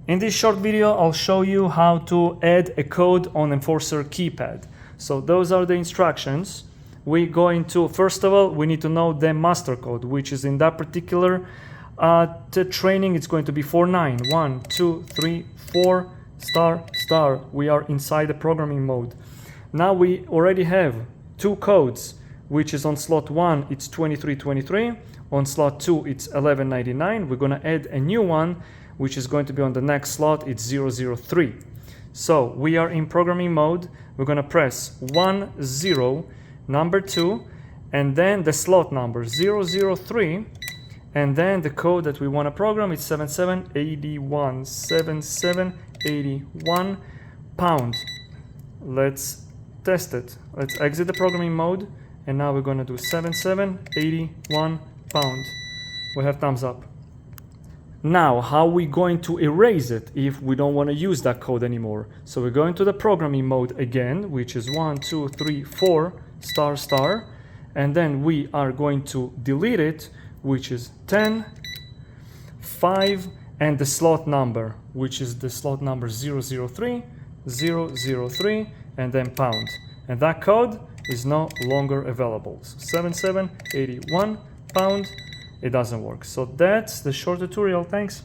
In this short video, I'll show you how to add a code on Enforcer keypad. So those are the instructions. We're going to, first of all, we need to know the master code, which is in that particular training, it's going to be 49. 1, 2, 3, 4, star, star. We are inside the programming mode. Now we already have two codes, which is on slot 1, it's 2323. On slot 2, it's 1199. We're going to add a new one, which is going to be on the next slot, it's 003. So we are in programming mode. We're going to press 10, number 2, and then the slot number 003, and then the code that we want to program is 7781, 7781 pound. Let's test it. Let's exit the programming mode, and now we're going to do 7781 pound. We have thumbs up. Now, how are we going to erase it if we don't want to use that code anymore? So we're going to the programming mode again, which is 1, 2, 3, 4, star, star, and then we are going to delete it, which is 10, 5, and the slot number, which is the slot number 003, 003, and then pound. And that code is no longer available. So 7781 pound. It doesn't work. So that's the short tutorial. Thanks.